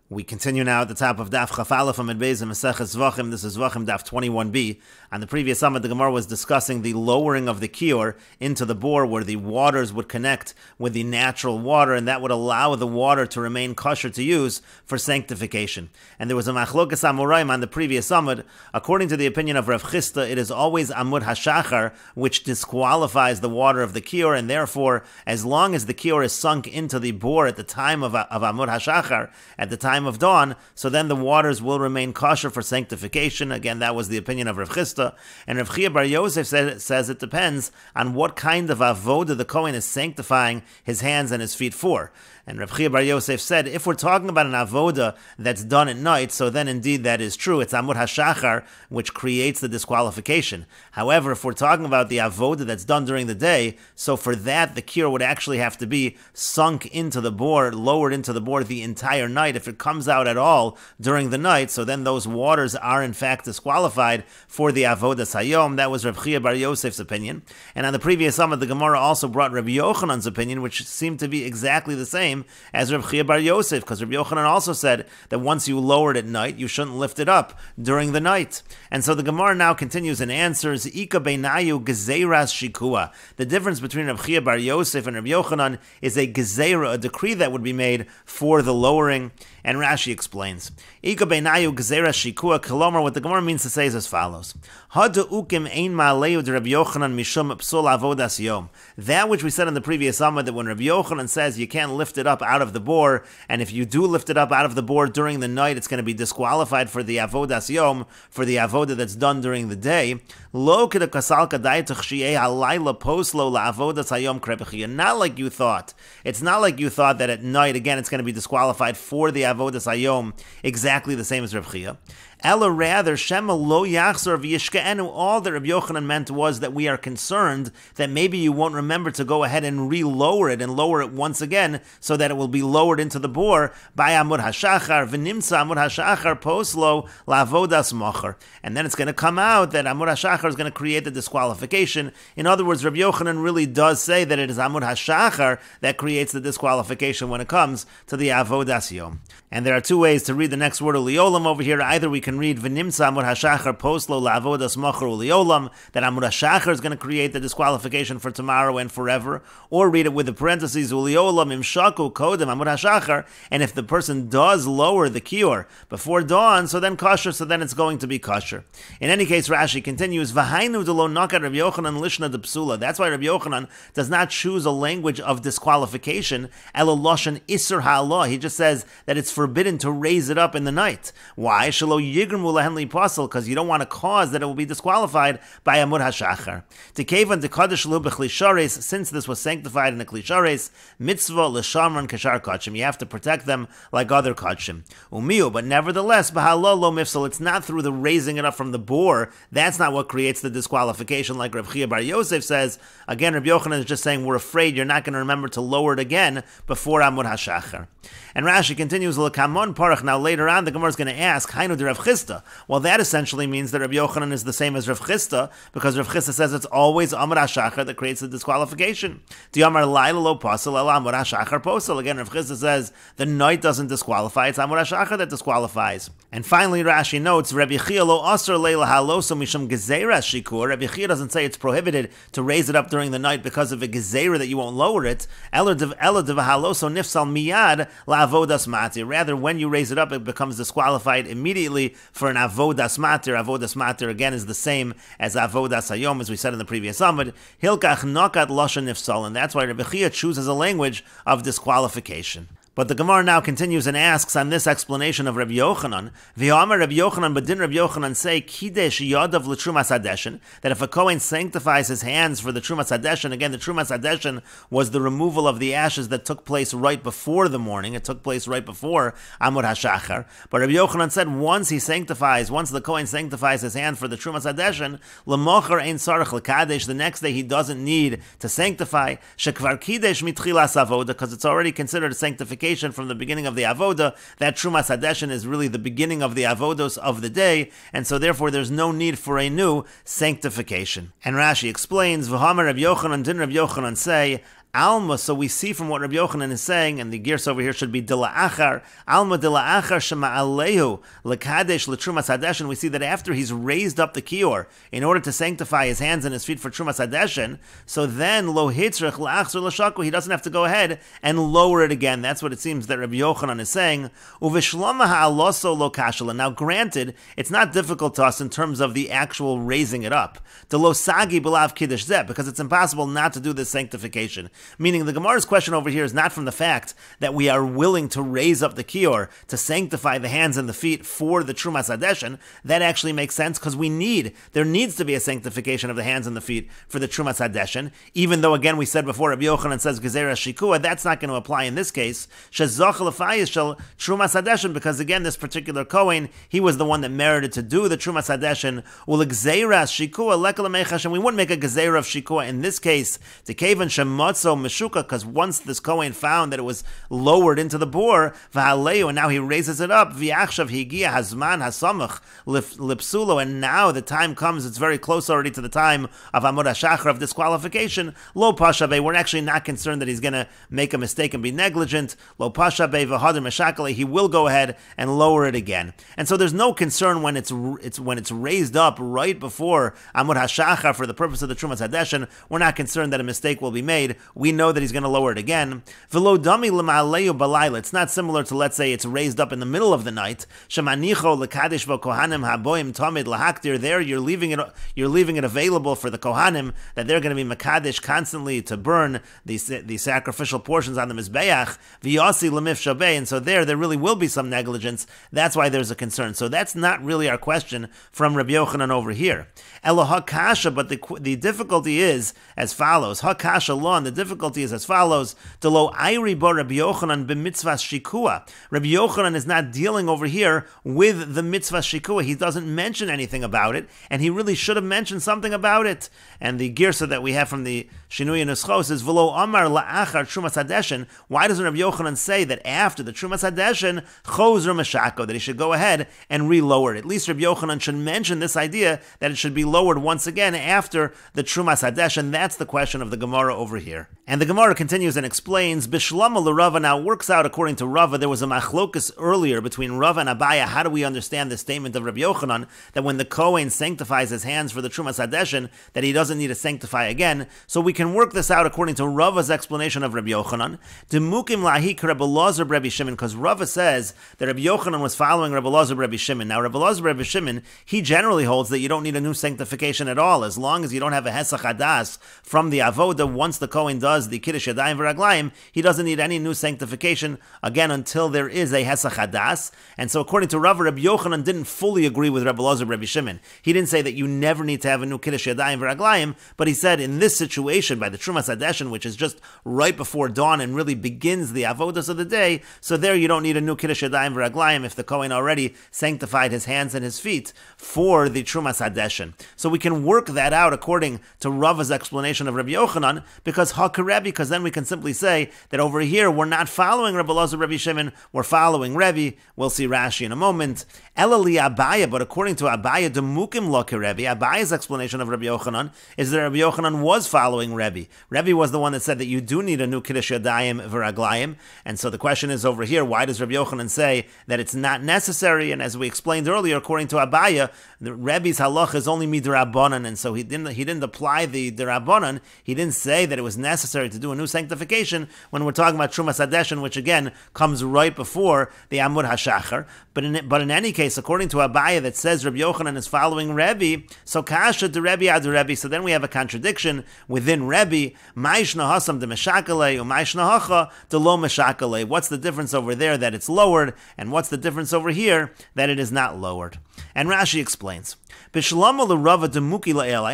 We continue now at the top of Daf Chafala from Medbez and Meseches Zevachim. This is Zevachim Daf 21b. On the previous summit, the Gemara was discussing the lowering of the kior into the bore where the waters would connect with the natural water, and that would allow the water to remain kosher to use for sanctification. And there was a machlokas amoraim on the previous summit. According to the opinion of Rav Chisda, it is always Amud Hashachar which disqualifies the water of the kior, and therefore, as long as the kior is sunk into the bore at the time of Amud Hashachar, at the time of dawn, so then the waters will remain kosher for sanctification. Again, that was the opinion of Rav Chisda. And Rav Chia Bar Yosef says it depends on what kind of avoda the Kohen is sanctifying his hands and his feet for. And Rav Chia Bar Yosef said, if we're talking about an avoda that's done at night, so then indeed that is true. It's Amud Hashachar, which creates the disqualification. However, if we're talking about the avoda that's done during the day, so for that, the kior would actually have to be sunk into the bore, lowered into the bore the entire night. If it comes out at all during the night, so then those waters are in fact disqualified for the avodas hayom. That was Rav Chia Bar Yosef's opinion. And on the previous summit, the Gemara also brought Rabbi Yochanan's opinion, which seemed to be exactly the same as Rav Chia Bar Yosef, because Rabbi Yochanan also said that once you lower it at night, you shouldn't lift it up during the night. And so the Gemara now continues and answers, Ika beinayu gezeiras shikua. The difference between Rav Chia Bar Yosef and Rabbi Yochanan is a gezeira, a decree that would be made for the lowering. And Rashi explains, Ika beinayu gezeiras shikua kilomar. What the Gemara means to say is as follows: Hada ukim ein ma'aleu de Rabbi Yochanan mishum psul avodas yom. That which we said in the previous summit, that when Rabbi Yochanan says you can't lift it up out of the bore, and if you do lift it up out of the bore during the night, it's going to be disqualified for the avodas yom, for the avoda that's done during the day. Lo keda kasalka daitach shi'eh halayla poslo la'avodas hayom krebechiyah. Not like you thought. It's not like you thought that at night, again, it's going to be disqualified for the avodas hayom, exactly the same as Rav Chia. Ella rather, Shema lo yachzor v'yishke'enu. All that Rabbi Yochanan meant was that we are concerned that maybe you won't remember to go ahead and re-lower it and lower it once again so that it will be lowered into the bore by Amud Hashachar, v'nimtza Amud Hashachar poslo la'avodas mocher. And then it's going to come out that Amud Hashachar is going to create the disqualification. In other words, Rabbi Yochanan really does say that it is Amud Hashachar that creates the disqualification when it comes to the avodas yom. And there are two ways to read the next word uliolam over here. Either we can read v'nimtza Amud Hashachar poslo la'avodas mocher uliolam, that Amud Hashachar is going to create the disqualification for tomorrow and forever, or read it with the parentheses uliolam imshaku kodem Amud Hashachar, and if the person does lower the kior before dawn, so then kosher, so then it's going to be kosher. In any case, Rashi continues, v'hainu delo nakat Rabbi Yochanan lishna de psula. That's why Rabbi Yochanan does not choose a language of disqualification, elo loshen isur ha'alah. He just says that it's forbidden to raise it up in the night. Why? Shelo yigrmu lahen liposel, because you don't want to cause that it will be disqualified by Amud Hashachar. Tekevan dekadosh lu b'chlishares, since this was sanctified in the klishares, mitzvah l'shamran kashar kachim. You have to protect them like other kachim. Umiu, but nevertheless, b'halal lo mifsal. It's not through the raising it up from the bore. That's not what creates the disqualification, like Rav Chia Bar Yosef says. Again, Rabbi Yochanan is just saying we're afraid you're not going to remember to lower it again before Amud Hashachar. And Rashi continues, l'kamon parach. Now later on, the Gemara is going to ask, hainu de Rav Chisda. Well, that essentially means that Rabbi Yochanan is the same as Rav Chisda, because Rav Chisda says it's always Amud Hashachar that creates the disqualification. Diamar laila lo pasel ela Amud Hashachar posel. Again, Rav Chisda says the night doesn't disqualify; it's Amud Hashachar that disqualifies. And finally, Rashi notes, Rabbi Chia lo aser leila haloso mishum gezeiras shikur. Rabbi Chia doesn't say it's prohibited to raise it up during the night because of a gezeira that you won't lower it. Ela de haloso nifsal miyad la avodas matir. Rather, when you raise it up, it becomes disqualified immediately for an avodas matir. Avodas matir again is the same as avodas hayom, as we said in the previous summit. Hilkach nokat lashon nifsal, and that's why Rabbi Chia chooses a language of disqualification. But the Gemara now continues and asks on this explanation of Rabbi Yochanan, V'yamar Rabbi Yochanan, but didn't Rabbi Yochanan say, Kidesh yadav l'trumas hadeshin, that if a Kohen sanctifies his hands for the trumas hadeshin, again, the trumas hadeshin was the removal of the ashes that took place right before the morning. It took place right before Amud Hashachar. But Rabbi Yochanan said once the Kohen sanctifies his hand for the trumas hadeshin, l'mocher ein sarach l'kadesh, the next day he doesn't need to sanctify, shekvar kidesh mitchilas avoda, because it's already considered a sanctification from the beginning of the avoda. That Trumas Hadeshin is really the beginning of the avodos of the day, and so therefore there's no need for a new sanctification. And Rashi explains, V'hamar Rabbi Yochanan, didn't Rabbi Yochanan say, Alma, so we see from what Rabbi Yochanan is saying, and the gears over here should be Dila'achar, Alma Dila'achar Shema'alehu, Lekadesh L'Trumas Hadeshin. We see that after he's raised up the kior in order to sanctify his hands and his feet for Trumas Hadeshin, so then Lo Hitzrich La'achzor L'Shaku, he doesn't have to go ahead and lower it again. That's what it seems that Rabbi Yochanan is saying. Uvishlama Ha'aloso Lo Kashala. Now granted, it's not difficult to us in terms of the actual raising it up. The Lo Sagi B'Lav Kiddush Zeh, because it's impossible not to do this sanctification. Meaning the Gemara's question over here is not from the fact that we are willing to raise up the kior to sanctify the hands and the feet for the Trumas Hadeshin. That actually makes sense because there needs to be a sanctification of the hands and the feet for the Trumas Hadeshin. Even though, again, we said before, Rabbi Yochanan says Gezerah Shikua, that's not going to apply in this case. Shezach L'Fayis Shel Trumas Hadeshin, because again, this particular Kohen, he was the one that merited to do the Trumas Hadeshin. U'legzerah Shikua Lekal Mechash, and we wouldn't make a Gezerah of Shikua in this case. To Kevan Shemotzo Meshuka, because once this Kohen found that it was lowered into the bore, v'haleu, and now he raises it up, v'achshav higia hazman hasamach lipsulo, and now the time comes, it's very close already to the time of Amud HaShachar, of disqualification, lo pashabe, we're actually not concerned that he's going to make a mistake and be negligent, lo pashabe v'hader meshakale, he will go ahead and lower it again. And so there's no concern when it's raised up right before Amud HaShachar for the purpose of the Trumas Hadeshin. We're not concerned that a mistake will be made. We know that he's going to lower it again. V'lo dami l'ma'aleyu balayla. It's not similar to, let's say, it's raised up in the middle of the night. Shemanicho l'kadesh v'kohanim haboim tamid l'haktir. There, you're leaving it available for the kohanim that they're going to be makadesh constantly to burn the sacrificial portions on the mizbeach. V'yasi l'mif shabei. And so there really will be some negligence. That's why there's a concern. So that's not really our question from Rabbi Yochanan over here. Eloha kasha, but the difficulty is as follows. Ha kasha law, and the difficulty is as follows. Delo ayri bo Rabbi Yochanan b'mitzvah shikua. Rabbi Yochanan is not dealing over here with the mitzvah shikua. He doesn't mention anything about it, and he really should have mentioned something about it. And the girsa that we have from the Shinui Nuschos is v'lo amar la'achar Trumas Hadeshin. Why doesn't Rabbi Yochanan say that after the Trumas Hadeshin chozer meshako, that he should go ahead and relower it? At least Rabbi Yochanan should mention this idea that it should be lowered once again after the Trumas Hadeshin. That's the question of the Gemara over here. And the Gemara continues and explains, Bishlama l'Rava, now works out according to Rava, there was a machlokus earlier between Rava and Abaya. How do we understand the statement of Rabbi Yochanan, that when the Kohen sanctifies his hands for the Trumas Hadeshin, that he doesn't need to sanctify again? So we can work this out according to Rava's explanation of Rabbi Yochanan. Demukim lahik Rabbi Elazar Rabbi Shimon, because Rava says that Rabbi Yochanan was following Rabbi Elazar Rabbi Shimon. Now Rabbi Elazar Rabbi Shimon, he generally holds that you don't need a new sanctification at all, as long as you don't have a Hesach Hadas from the Avoda. Once the Kohen does the Kiddush Yadayim V'Raglayim, he doesn't need any new sanctification again until there is a Hesach Hadas. And so according to Rava, Rabbi Yochanan didn't fully agree with Rabbi Elazar Rabbi Shimon. He didn't say that you never need to have a new Kiddush Yadayim V'Raglayim, but he said in this situation, by the Trumas Hadeshin, which is just right before dawn and really begins the Avodas of the day, so there you don't need a new Kiddush Yadayim V'Raglayim if the Kohen already sanctified his hands and his feet for the Trumas Hadeshin. So we can work that out according to Rava's explanation of Rabbi Yochanan, because Hakarebi, because then we can simply say that over here we're not following Rabbi Elazar Rabbi Shimon, we're following Rebbe. We'll see Rashi in a moment. Elali Abaya, but according to Abaya, Demukim lo Rebbe, Abaya's explanation of Rabbi Yochanan is that Rabbi Yochanan was following Rebbe. Rebbe was the one that said that you do need a new Kiddush Yadayim V'Raglayim, and so the question is over here, why does Rabbi Yochanan say that it's not necessary? And as we explained earlier, according to Abaya, the Rebbe's halach is only midrabanan, and so he didn't apply the derabanan. He didn't say that it was necessary to do a new sanctification when we're talking about Trumas Hadeshin, which again comes right before the Amud HaShachar. But in any case, according to Abaya that says Rabbi Yochanan is following Rebbe, so kasha de Rebbe ad Rebbe. So then we have a contradiction within Rebbe. Ma'ishna hasam de meshakale, u'ma'ishna hacha de lo meshakale. What's the difference over there that it's lowered, and what's the difference over here that it is not lowered? And Rashi explains. I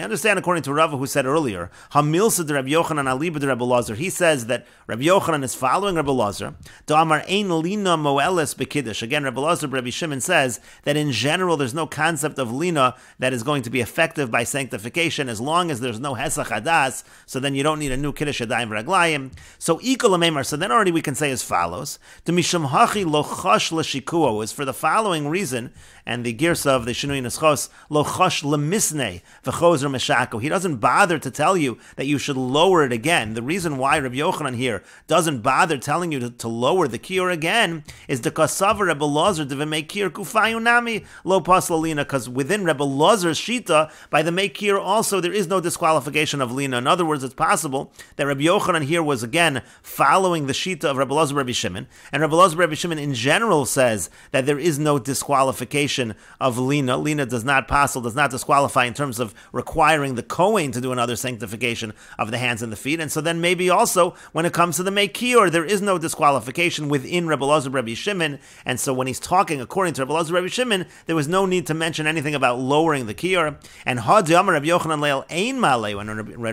understand according to Rava who said earlier, Hamilsa de Rabbi Yochanan aliba de Rabbi Elazar. He says that Rabbi Yochanan is following Rabbi Elazar. Da'amar ein lina moeles bekiddush. Again, Rabbi Elazar, Rabbi Shimon says that in general there's no concept of lina that is going to be effective by sanctification as long as there's no hesach hadas. So then you don't need a new kiddush yadayim v'raglayim. So ikol amemar. So then already we can say as follows: Demisham hachi lo chash l'shikuo is for the following reason, and the girsa of the Shinui Nuschos lo chash lemisnei v'chozer meshako. He doesn't bother to tell you that you should lower it again. again, the reason why Rabbi Yochanan here doesn't bother telling you to lower the kior again is because Savar Rebbe Lazar de V'meikir Kufayunami Lo Pasla Lina, because within Rebbe Lazar's Shita, by the Meikir also there is no disqualification of Lina. In other words, it's possible that Rabbi Yochanan here was again following the Shita of Rebbe Lazar Rebbe Shimon, and Rebbe Lazar Rebbe Shimon in general says that there is no disqualification of Lina. Lina does not disqualify in terms of requiring the Kohen to do another sanctification of the hands and the feet. And so then maybe also when it comes to the Meikir, there is no disqualification within Rebbe Lazar Rebbe Shimon. And so when he's talking according to Rebbe Lazar Rebbe Shimon, there was no need to mention anything about lowering the Kior. And Hadiyamar Rabbi Yochanan Leil Ein Malei,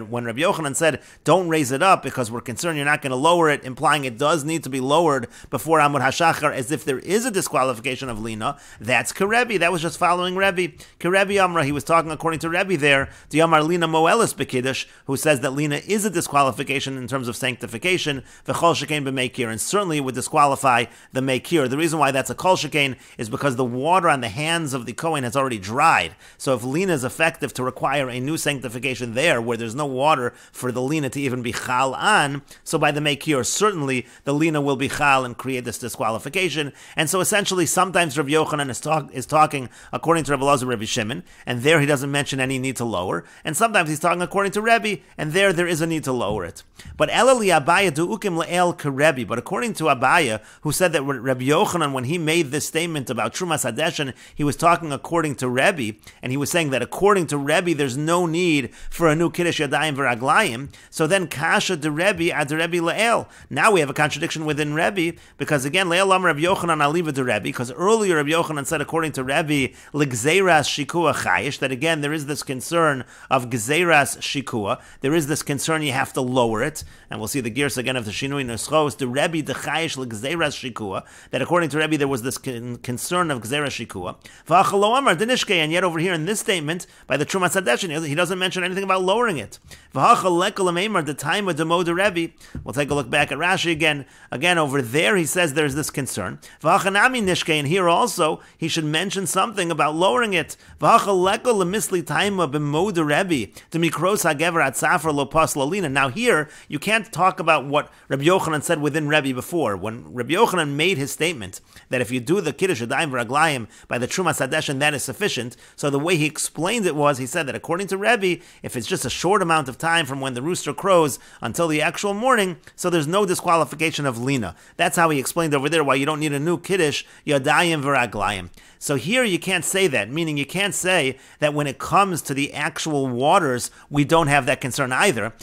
when Rabbi Yochanan said, don't raise it up because we're concerned you're not going to lower it, implying it does need to be lowered before Amud HaShachar, as if there is a disqualification of Lina, that's Kerebi. That was just following Rebbe. Kerebi Amra, he was talking according to Rebbe there, Diyamar Lina Moelis Bekiddush, who says that Lina is a disqualification in terms of sanctification, V'chol Shekain B'meikir, and certainly it would disqualify the Meikir. The reason why that's a Kol Shekain is because the water on the hands of the Kohen has already dried. So if Lina is effective to require a new sanctification there, where there's no water for the Lina to even be Chal on, so by the Meikir, certainly the Lina will be Chal and create this disqualification. And so essentially, sometimes Rabbi Yochanan is talking according to Rebbe Lazar Rebbe Shimon, and there he doesn't mention any need to lower. And sometimes he's talking according to Rebbe, and there is a need to lower it. But Elali Abaya du'ukim le'el kerebi. But according to Abaya, who said that Rabbi Yochanan, when he made this statement about Trumas Hadeshen, he was talking according to Rebbe, and he was saying that according to Rebbe, there's no need for a new Kiddush Yadayim V'Raglayim. So then Kasha de Rebbe ad Rebbe le'el. Now we have a contradiction within Rebbe, because again, le'el Amar Rabbi Yochanan aliva de Rebbe, because earlier Rabbi Yochanan said according to Rebbe, l'gzeiras shikua chayish, that again there is this concern of gzeiras shikua, there is this concern you have to lower it, and we'll see the gears again of the Shinui Neschos, the Rebbe de chayish l'gzeiras shikua, that according to Rebbe there was this concern of gzeiras shikua, v'achalo amar denishke, and yet over here in this statement, by the Trumas Hadeshen, he doesn't mention anything about lowering it. V'achal lekol ameimar the time of demo de Rebbe. We'll take a look back at Rashi again. Again, over there he says there's this concern. V'achanami nishke, and here also he should mention something about lowering it. V'achal lekol lemisli taima b'mo de Rebbe to mikros hagever at safar lo pas lalina. Now here you can't talk about what Rabbi Yochanan said within Rebbe before. When Rabbi Yochanan made his statement that if you do the Kiddush Yadayim V'Raglayim by the Trumas Hadeshen, that is sufficient. So the way he explained it was, he said that according to Rebbe, if it's just a short amount of time from when the rooster crows until the actual morning, so there's no disqualification of Lina. That's how he explained over there why you don't need a new Kiddush Yadayim V'Raglayim. So here you can't say that, meaning you can't say that when it comes to the actual waters, we don't have that concern either.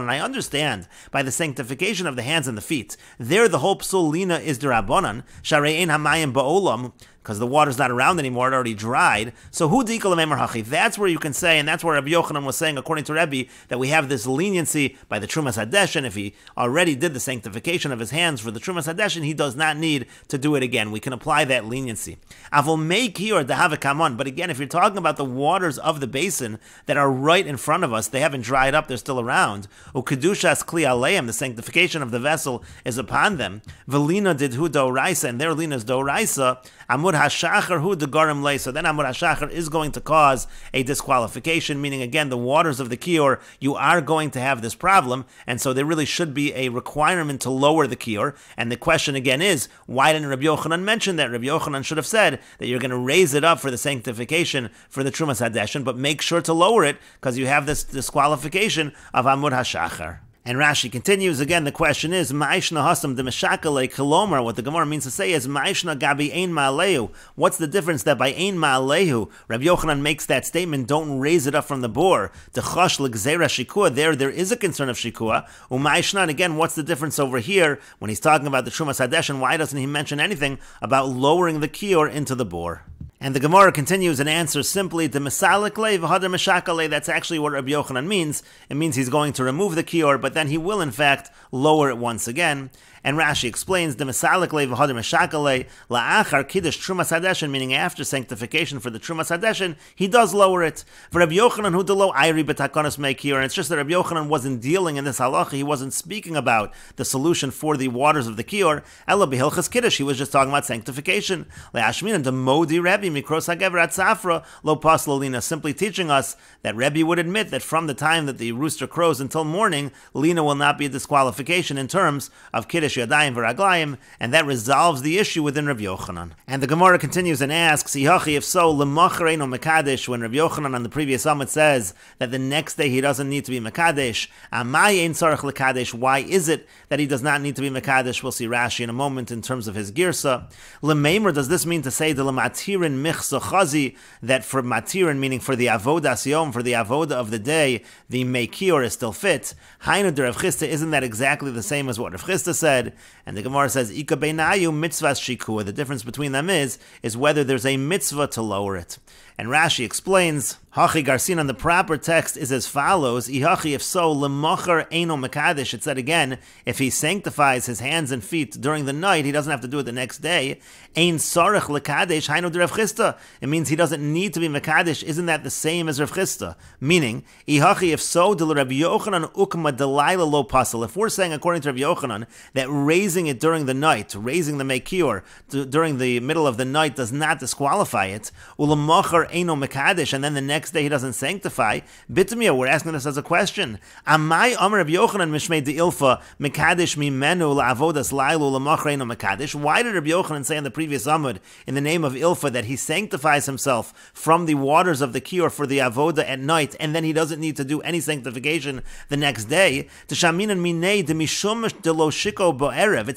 I understand by the sanctification of the hands and the feet. There the whole psulina is derabanan, sharein hamayim ba'olam, because the water's not around anymore, it already dried. So hu dikal memar hachi. That's where you can say, and that's where Rabbi Yochanan was saying, according to Rebbe, that we have this leniency by the Trumas Hadeshen. If he already did the sanctification of his hands for the Trumas Hadeshen, he does not need to do it again. We can apply that leniency. Avol meiki or dahavikaman. But again, if you're talking about the waters of the basin that are right in front of us, they haven't dried up, they're still around. Ukedushas kli aleim, the sanctification of the vessel is upon them. Velina did hu doraisa, and their lina's doraisa. Amud HaShachar hu degarim lei. So then Amud HaShachar is going to cause a disqualification, meaning again the waters of the kior, you are going to have this problem, and so there really should be a requirement to lower the kior. And the question again is, why didn't Rabbi Yochanan mention that? Rabbi Yochanan should have said that you're going to raise it up for the sanctification for the Trumas Hadeshen, but make sure to lower it because you have this disqualification of Amud HaShachar. And Rashi continues, again, the question is, Ma'ishna hasam de meshakale kilomar, what the Gemara means to say is, Ma'ishna gabi ein ma'alehu. What's the difference that by ein ma'alehu, Rabbi Yochanan makes that statement, don't raise it up from the bore, to chosh l'gzeira shikua, there is a concern of shikua, u'ma'ishna, and again, what's the difference over here, when he's talking about the Trumas Hadeshen, why doesn't he mention anything about lowering the kior into the bore? And the Gemara continues and answers simply, the mesalik le v'hadar meshakale. That's actually what Rabbi Yochanan means. It means he's going to remove the kior, but then he will in fact lower it once again. And Rashi explains, the Mesalik le v'hader meshakale la'achar kiddush Trumas Hadeshin, meaning after sanctification for the Trumas Hadeshin, he does lower it. For Rabbi Yochanan, who delo ayri b'takonos meikir, and it's just that Rabbi Yochanan wasn't dealing in this halacha, he wasn't speaking about the solution for the waters of the kior, ela b'hilchas kiddush, he was just talking about sanctification. Le'ashminan demodi Rebbe mikros hagever at safra lo pas lina, simply teaching us that Rebbe would admit that from the time that the rooster crows until morning, lina will not be a disqualification in terms of kiddush yadayim v'raglayim, and that resolves the issue within Rabbi Yochanan. And the Gemara continues and asks, if so, l'machar eino mekadesh, when Rabbi Yochanan on the previous Amud says that the next day he doesn't need to be mekadesh, amay ein tzarich lekadesh, why is it that he does not need to be mekadesh? We'll see Rashi in a moment in terms of his girsa. L'meimer, does this mean to say the l'matirin michsa chazi, that for matirin, meaning for the avodas yom, for the avoda of the day, the mekior is still fit? Hainu de Rav Chisda, isn't that exactly the same as what Rav Chisda said? And the Gemara says, Ika beinayu mitzvahs shikua, the difference between them is whether there's a mitzvah to lower it. And Rashi explains, Hachi Garsin, on the proper text is as follows, Ihachi, if so, Lemachar Eino Mekadesh, it said again, if he sanctifies his hands and feet during the night, he doesn't have to do it the next day. Ein Sarech Lekadesh, Hainu de Rav Chisda. It means he doesn't need to be Mekadesh. Isn't that the same as Rav Chisda? Meaning, Ihachi, if so, de Rabbi Yochanan Ukma Delaila Lo Pasal. If we're saying, according to Rabbi Yochanan, that raising it during the night, raising the Mekior during the middle of the night does not disqualify it, Ulamachar Eino Mekadesh, and then the next day he doesn't sanctify. Bitmia, we're asking this as a question. Amai Amar Rabbi Yochanan Mishmei de Ilfa Mekadesh Mimenu LaAvodas Lailu Lamachar Eino Mekadesh. Why did Rabbi Yochanan say in the previous Amud, in the name of Ilfa, that he sanctifies himself from the waters of the Kior for the Avoda at night, and then he doesn't need to do any sanctification the next day? It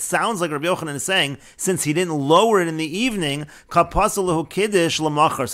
sounds like Rabbi Yochanan is saying, since he didn't lower it in the evening, so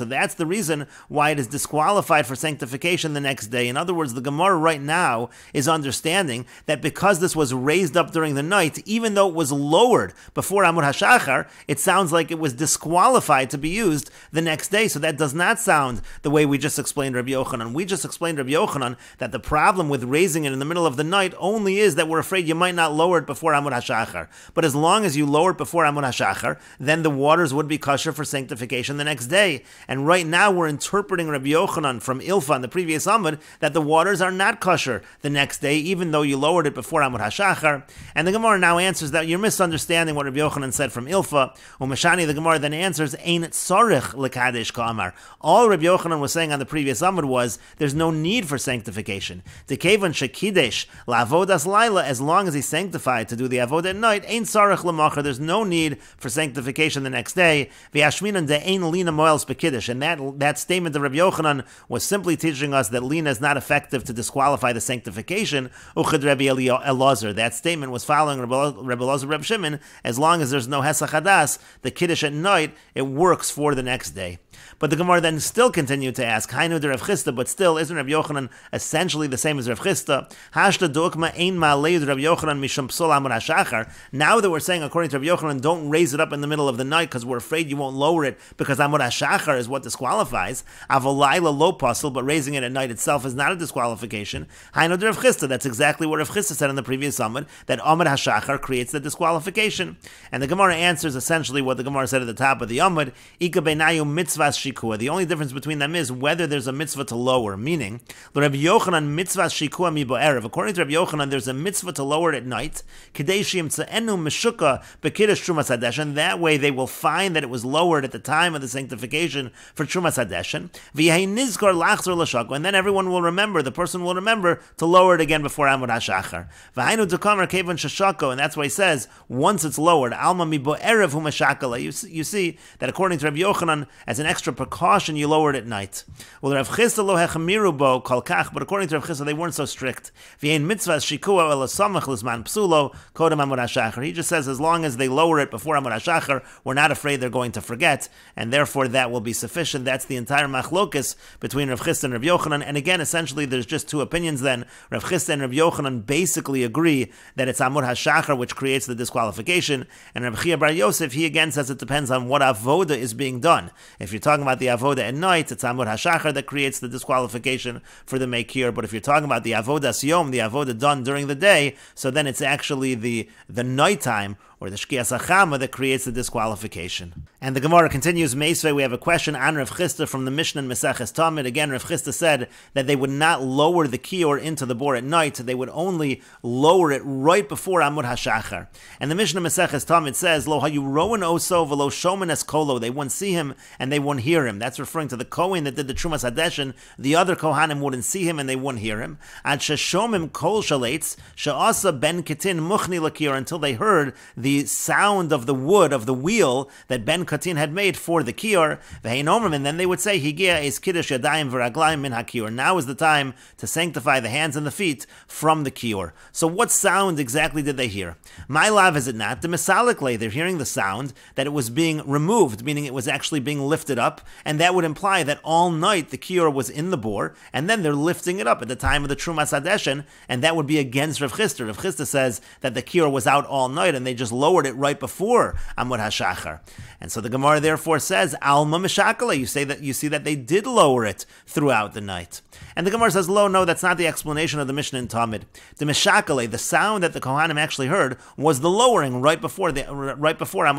that's the reason why it is disqualified for sanctification the next day. In other words, the Gemara right now is understanding that because this was raised up during the night, even though it was lowered before Amud HaShachar, it sounds like it was disqualified to be used the next day. So that does not sound the way we just explained Rabbi Yochanan. We just explained Rabbi Yochanan that the problem with raising it in the middle of the night only is that we're afraid you might not lower it before Amud HaShachar. But as long as you lower it before Amud HaShachar, then the waters would be kosher for sanctification the next day. And right now we're interpreting Rabbi Yochanan from Ilfa on the previous Amud that the waters are not kosher the next day, even though you lowered it before Amud HaShachar. And the Gemara now answers that you're misunderstanding what Rabbi Yochanan said from Ilfa. Umeshani, the Gemara then answers, Ein tzarich lekadesh ka'amar. All Rabbi Yochanan was saying on the previous Amud was, there's no need for sanctification. Dekevan shekidesh la'avodas laila, as long as he's sanctified to do the avodah at night, Ein tzarich l'machar, there's no need for sanctification the next day. V'yashminan de ein lina moels bekiddush, and that statement of Rabbi Yochanan was simply teaching us that lina is not effective to disqualify the sanctification. Uchad Rabbi Elazar, that statement was following Rabbi Elazar, Rabbi Shimon, as long as there's no hesach hadas, the kiddush at night, it works for the next day. But the Gemara then still continued to ask, Hainu de Rav Chisda, but still, isn't Rabbi Yochanan essentially the same as Rav Chisda? Hashta du'ukma ein ma'alei Rabbi Yochanan mishum psul Amud HaShachar. Now that we're saying, according to Rabbi Yochanan, don't raise it up in the middle of the night because we're afraid you won't lower it because Amud HaShachar is what disqualifies. Avolayla lo pasul, but raising it at night itself is not a disqualification. Hainu de Rav Chisda, that's exactly what Rav Chisda said in the previous Amud, that Amud HaShachar creates the disqualification. And the Gemara answers essentially what the Gemara said at the top of the Amud, Ika beinayu mitzvahs shikua. The only difference between them is whether there's a mitzvah to lower, meaning, Rabbi Yochanan mitzvahs shikua mi bo'erev. According to Rabbi Yochanan, there's a mitzvah to lower it at night, Kedei sheyimtze'enu meshuka b'kiddush Trumas Hadeshin. That way they will find that it was lowered at the time of the sanctification for Trumas Hadeshin. V'yehei nizkar lachzor l'shako, and then everyone will remember, the person will remember to lower it again before Amud HaShachar. V'hainu d'kamer kevan sheshako, and that's why he says, once it's lowered, alma mi bo'erev hu meshakala. You see that according to Rabbi Yochanan, as an extra precaution, you lower it at night. Well, Rav Chisda lo hechamiru bo kol kach, but according to Rav Chisda, they weren't so strict. V'yein mitzvah shikua el samach l'zman psulo kodem Amud HaShachar. He just says, as long as they lower it before Amud HaShachar, we're not afraid they're going to forget, and therefore that will be sufficient. and that's the entire machlokus between Rav Chisda and Rav Yochanan. And again, essentially, there's just two opinions then. Rav Chisda and Rav Yochanan basically agree that it's Amud HaShachar which creates the disqualification, and Rav Chia Bar Yosef, he again says it depends on what avoda is being done. If you're talking about the avoda at night, it's Amud HaShachar that creates the disqualification for the Mekir, but if you're talking about the avodas yom, the avoda done during the day, so then it's actually the nighttime, or the Shkias HaChama, that creates the disqualification. And the Gemara continues, Meisvei, we have a question on Rav Chisda from the Mishnah in Meseches Talmud. Again, Rav Chisda said that they would not lower the kior into the bore at night, they would only lower it right before Amud HaShachar. And the Mishnah Meseches Talmud says, Lo hayu roen oso v'lo shomen es kolo, they wouldn't see him and they wouldn't hear him. That's referring to the Kohen that did the Trumas Hadeshin. The other Kohanim wouldn't see him and they wouldn't hear him. Ad sheshomim kol shalates, she'asa ben ketin muchni lakir, until they heard the sound of the wood, of the wheel that Ben Katin had made for the kior, and then they would say, Higia is kiddush yadayim v'raglayim min hakior. Now is the time to sanctify the hands and the feet from the kior. So what sound exactly did they hear? My lav, is it not? The mesalikle, they're hearing the sound that it was being removed, meaning it was actually being lifted up, and that would imply that all night the kior was in the bore, and then they're lifting it up at the time of the Trumas Hadeshin, and that would be against Rav Chisda. Rav Chisda says that the kior was out all night, and they just lowered it right before Amud HaShachar. And so the Gemara therefore says, Alma Meshakale, you see that they did lower it throughout the night. And the Gemara says, no, that's not the explanation of the Mishnah in Talmud. The Meshakale, the sound that the Kohanim actually heard, was the lowering right before Amud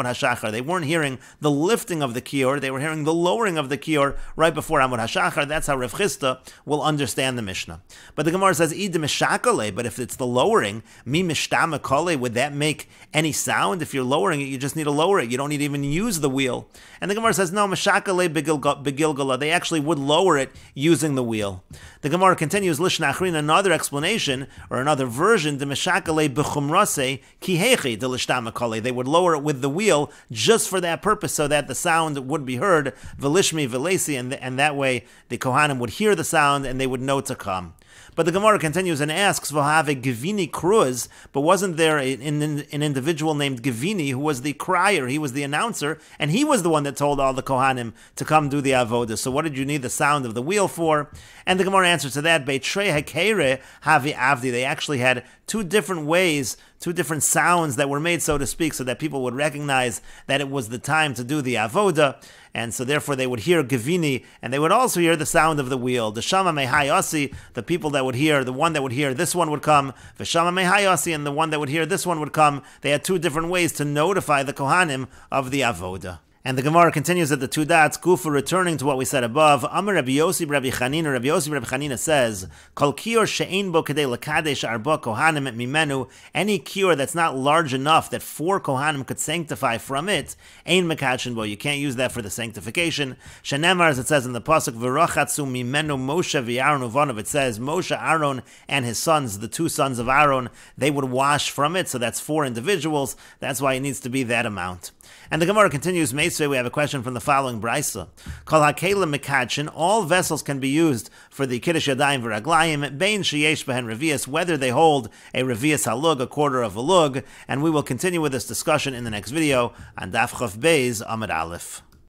HaShachar. They weren't hearing the lifting of the kior, they were hearing the lowering of the kior right before Amud HaShachar. That's how Rav Chisda will understand the Mishnah. But the Gemara says, Id Meshakale, but if it's the lowering, Mi Mishtama Kale, would that make any sound? If you're lowering it, you just need to lower it. You don't need to even use the wheel. And the Gemara says, no, Meshakale begilgala. They actually would lower it using the wheel. The Gemara continues, Lishna Achrin, another explanation, or another version, the Meshakale bechumrase kihechi de lishtamakale. They would lower it with the wheel just for that purpose, so that the sound would be heard, velishmi velesi, and that way the Kohanim would hear the sound and they would know to come. But the Gemara continues and asks, V'have Givini Cruz, but wasn't there an individual named Givini who was the crier, he was the announcer, and he was the one that told all the Kohanim to come do the Avodah. So what did you need the sound of the wheel for? And the Gemara answers to that, Beitrei Hakere Havi Avdi. They actually had two different ways, two different sounds that were made, so to speak, so that people would recognize that it was the time to do the Avodah. And so therefore they would hear Givini, and they would also hear the sound of the wheel. The Shama Mehayasi, the people that would hear, the one that would hear this one would come. The Shama Mehayasi, and the one that would hear this one would come. They had two different ways to notify the Kohanim of the Avodah. And the Gemara continues at the two dots, Kufa, returning to what we said above. Amar Rabbi Yossi Rabbi Chanina, Rabbi Yossi Rabbi Chanina says, Kol kior she'ein bo kedei lekadesh arba kohanim mimenu, any kior that's not large enough that 4 kohanim could sanctify from it, ein mekachin bo, you can't use that for the sanctification. Shenemar, as it says in the pasuk, v'rochatzu mimenu Moshe v'Aaron uvanav, it says Moshe, Aaron, and his sons, the 2 sons of Aaron, they would wash from it, so that's 4 individuals, that's why it needs to be that amount. And the Gemara continues, Meisvei, we have a question from the following Brisa. Kol hakelim mekachin, all vessels can be used for the kiddush yadayim v'raglayim, bein sheyesh behen revius, whether they hold a revius halug, a quarter of a lug, and we will continue with this discussion in the next video on Daf Chof Beis Amud Aleph.